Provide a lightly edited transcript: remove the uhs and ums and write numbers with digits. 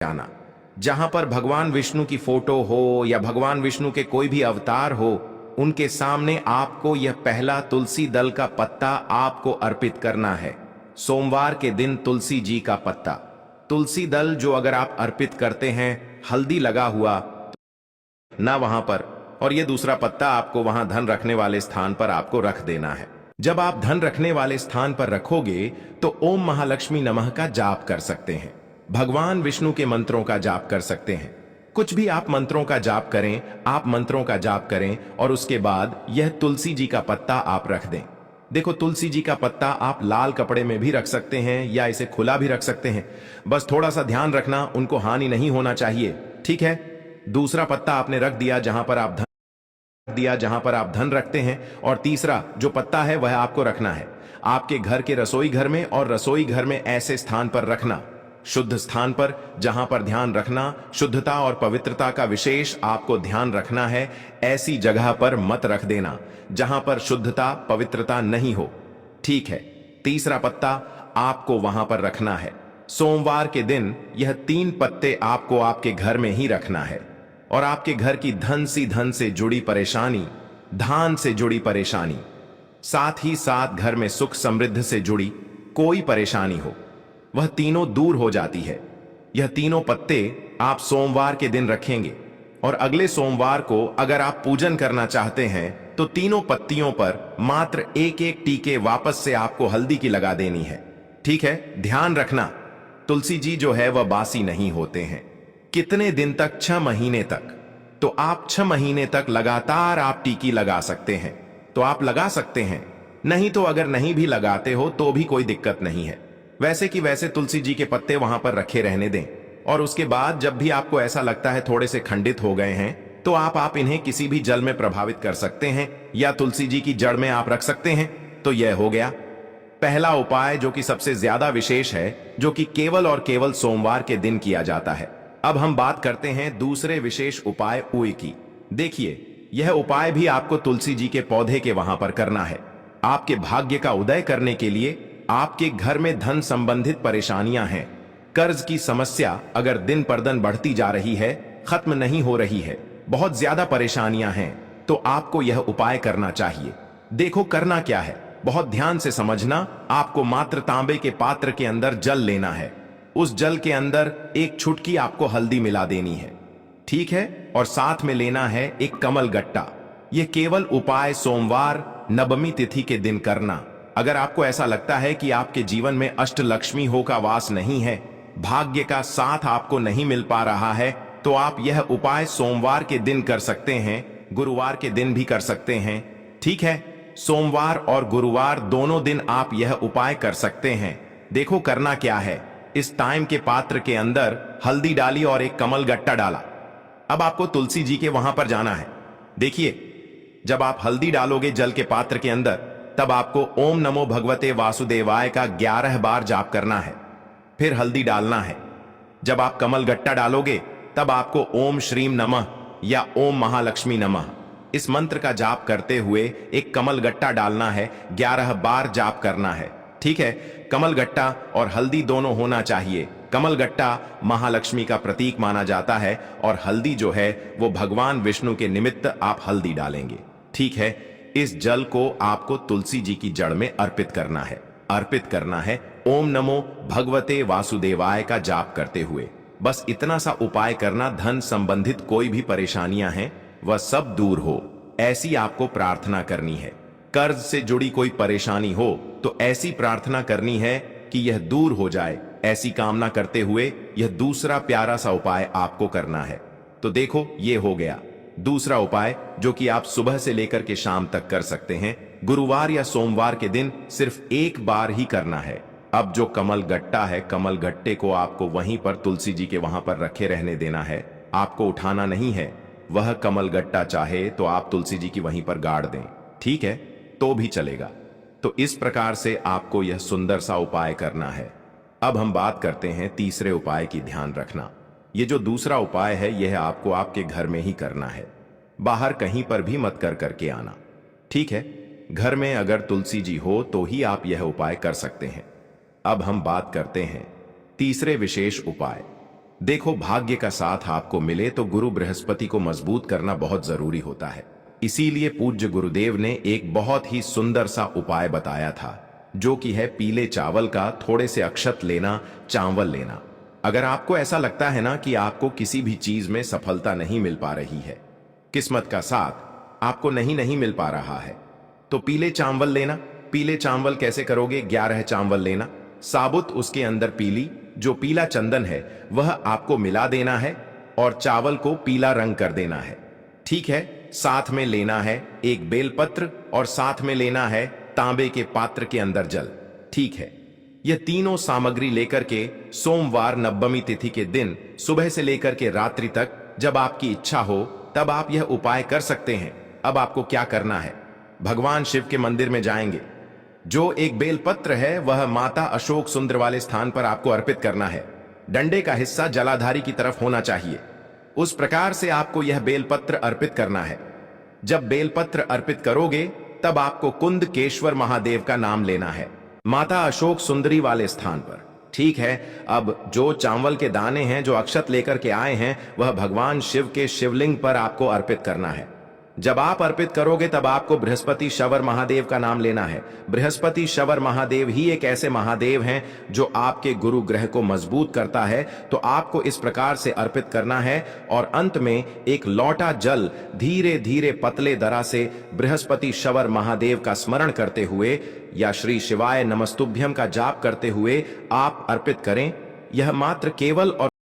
जाना। जहां पर भगवान विष्णु की फोटो हो या भगवान विष्णु के कोई भी अवतार हो, उनके सामने आपको यह पहला तुलसी दल का पत्ता आपको अर्पित करना है। सोमवार के दिन तुलसी जी का पत्ता, तुलसी दल जो अगर आप अर्पित करते हैं, हल्दी लगा हुआ ना वहां पर, और यह दूसरा पत्ता आपको वहां धन रखने वाले स्थान पर आपको रख देना है। जब आप धन रखने वाले स्थान पर रखोगे तो ओम महालक्ष्मी नमः का जाप कर सकते हैं, भगवान विष्णु के मंत्रों का जाप कर सकते हैं। कुछ भी आप मंत्रों का जाप करें, आप मंत्रों का जाप करें और उसके बाद यह तुलसी जी का पत्ता आप रख दें। देखो, तुलसी जी का पत्ता आप लाल कपड़े में भी रख सकते हैं या इसे खुला भी रख सकते हैं। बस थोड़ा सा ध्यान रखना, उनको हानि नहीं होना चाहिए, ठीक है। दूसरा पत्ता आपने रख दिया जहां पर आप धन रखते हैं, और तीसरा जो पत्ता है वह आपको रखना है आपके घर के रसोई घर में, और रसोई घर में ऐसे स्थान पर रखना, शुद्ध स्थान पर, जहां पर ध्यान रखना, शुद्धता और पवित्रता का विशेष आपको ध्यान रखना है। ऐसी जगह पर मत रख देना जहां पर शुद्धता पवित्रता नहीं हो, ठीक है। तीसरा पत्ता आपको वहां पर रखना है। सोमवार के दिन यह 3 पत्ते आपको आपके घर में ही रखना है, और आपके घर की धन से जुड़ी परेशानी, धान से जुड़ी परेशानी, साथ ही साथ घर में सुख समृद्धि से जुड़ी कोई परेशानी हो, वह तीनों दूर हो जाती है। यह तीनों पत्ते आप सोमवार के दिन रखेंगे, और अगले सोमवार को अगर आप पूजन करना चाहते हैं तो तीनों पत्तियों पर मात्र एक एक टीके वापस से आपको हल्दी की लगा देनी है, ठीक है। ध्यान रखना, तुलसी जी जो है वह बासी नहीं होते हैं। कितने दिन तक? 6 महीने तक। तो आप 6 महीने तक लगातार आप टीकी लगा सकते हैं, तो आप लगा सकते हैं। नहीं तो अगर नहीं भी लगाते हो तो भी कोई दिक्कत नहीं है। वैसे कि वैसे तुलसी जी के पत्ते वहां पर रखे रहने दें, और उसके बाद जब भी आपको ऐसा लगता है थोड़े से खंडित हो गए हैं, तो आप इन्हें किसी भी जल में प्रभावित कर सकते हैं, या तुलसी जी की जड़ में आप रख सकते हैं। तो यह हो गया पहला उपाय, जो कि सबसे ज्यादा विशेष है, जो कि केवल और केवल सोमवार के दिन किया जाता है। अब हम बात करते हैं दूसरे विशेष उपाय उई की। देखिए, यह उपाय भी आपको तुलसी जी के पौधे के वहां पर करना है। आपके भाग्य का उदय करने के लिए, आपके घर में धन संबंधित परेशानियां हैं, कर्ज की समस्या अगर दिन पर दिन बढ़ती जा रही है, खत्म नहीं हो रही है, बहुत ज्यादा परेशानियां हैं, तो आपको यह उपाय करना चाहिए। देखो करना क्या है, बहुत ध्यान से समझना। आपको मात्र तांबे के पात्र के अंदर जल लेना है, उस जल के अंदर एक चुटकी आपको हल्दी मिला देनी है, ठीक है। और साथ में लेना है एक कमल गट्टा। यह केवल उपाय सोमवार नवमी तिथि के दिन करना। अगर आपको ऐसा लगता है कि आपके जीवन में अष्टलक्ष्मी हो का वास नहीं है, भाग्य का साथ आपको नहीं मिल पा रहा है, तो आप यह उपाय सोमवार के दिन कर सकते हैं, गुरुवार के दिन भी कर सकते हैं, ठीक है। सोमवार और गुरुवार दोनों दिन आप यह उपाय कर सकते हैं। देखो करना क्या है, इस टाइम के पात्र के अंदर हल्दी डाली और एक कमल गट्टा डाला। अब आपको तुलसी जी के वहां पर जाना है। देखिए, जब आप हल्दी डालोगे जल के पात्र के अंदर, तब आपको ओम नमो भगवते वासुदेवाय का 11 बार जाप करना है, फिर हल्दी डालना है। जब आप कमल गट्टा डालोगे, तब आपको ओम श्रीम नमः या ओम महालक्ष्मी नमः इस मंत्र का जाप करते हुए एक कमल गट्टा डालना है, 11 बार जाप करना है, ठीक है। कमल गट्टा और हल्दी दोनों होना चाहिए। कमल गट्टा महालक्ष्मी का प्रतीक माना जाता है, और हल्दी जो है वो भगवान विष्णु के निमित्त आप हल्दी डालेंगे, ठीक है। इस जल को आपको तुलसी जी की जड़ में अर्पित करना है ओम नमो भगवते वासुदेवाय का जाप करते हुए। बस इतना सा उपाय करना, धन संबंधित कोई भी परेशानियां हैं वह सब दूर हो, ऐसी आपको प्रार्थना करनी है। कर्ज से जुड़ी कोई परेशानी हो तो ऐसी प्रार्थना करनी है कि यह दूर हो जाए, ऐसी कामना करते हुए यह दूसरा प्यारा सा उपाय आपको करना है। तो देखो, ये हो गया दूसरा उपाय, जो कि आप सुबह से लेकर के शाम तक कर सकते हैं। गुरुवार या सोमवार के दिन सिर्फ एक बार ही करना है। अब जो कमल गट्टा है, कमल गट्टे को आपको वहीं पर तुलसी जी के वहां पर रखे रहने देना है, आपको उठाना नहीं है। वह कमल गट्टा चाहे तो आप तुलसी जी की वहीं पर गाड़ दें, ठीक है, तो भी चलेगा। तो इस प्रकार से आपको यह सुंदर सा उपाय करना है। अब हम बात करते हैं तीसरे उपाय की। ध्यान रखना, ये जो दूसरा उपाय है यह आपको आपके घर में ही करना है, बाहर कहीं पर भी मत करके आना, ठीक है। घर में अगर तुलसी जी हो तो ही आप यह उपाय कर सकते हैं। अब हम बात करते हैं तीसरे विशेष उपाय। देखो, भाग्य का साथ आपको मिले तो गुरु बृहस्पति को मजबूत करना बहुत जरूरी होता है। इसीलिए पूज्य गुरुदेव ने एक बहुत ही सुंदर सा उपाय बताया था, जो कि है पीले चावल का थोड़े से अक्षत लेना, चावल लेना। अगर आपको ऐसा लगता है ना कि आपको किसी भी चीज में सफलता नहीं मिल पा रही है, किस्मत का साथ आपको नहीं मिल पा रहा है, तो पीले चावल लेना। पीले चावल कैसे करोगे? 11 चावल लेना, साबुत उसके अंदर पीली जो पीला चंदन है वह आपको मिला देना है और चावल को पीला रंग कर देना है। ठीक है। साथ में लेना है एक बेलपत्र और साथ में लेना है तांबे के पात्र के अंदर जल। ठीक है। यह तीनों सामग्री लेकर के सोमवार नवमी तिथि के दिन सुबह से लेकर के रात्रि तक जब आपकी इच्छा हो तब आप यह उपाय कर सकते हैं। अब आपको क्या करना है? भगवान शिव के मंदिर में जाएंगे। जो एक बेलपत्र है वह माता अशोक सुंदर वाले स्थान पर आपको अर्पित करना है। डंडे का हिस्सा जलाधारी की तरफ होना चाहिए। उस प्रकार से आपको यह बेलपत्र अर्पित करना है। जब बेलपत्र अर्पित करोगे तब आपको कुंदकेश्वर महादेव का नाम लेना है, माता अशोक सुंदरी वाले स्थान पर। ठीक है। अब जो चावल के दाने हैं जो अक्षत लेकर के आए हैं वह भगवान शिव के शिवलिंग पर आपको अर्पित करना है। जब आप अर्पित करोगे तब आपको बृहस्पति शवर महादेव का नाम लेना है। बृहस्पति शवर महादेव ही एक ऐसे महादेव हैं जो आपके गुरु ग्रह को मजबूत करता है। तो आपको इस प्रकार से अर्पित करना है और अंत में एक लौटा जल धीरे धीरे पतले दरा से बृहस्पति शवर महादेव का स्मरण करते हुए या श्री शिवाय नमस्तुभ्यम का जाप करते हुए आप अर्पित करें। यह मात्र केवल और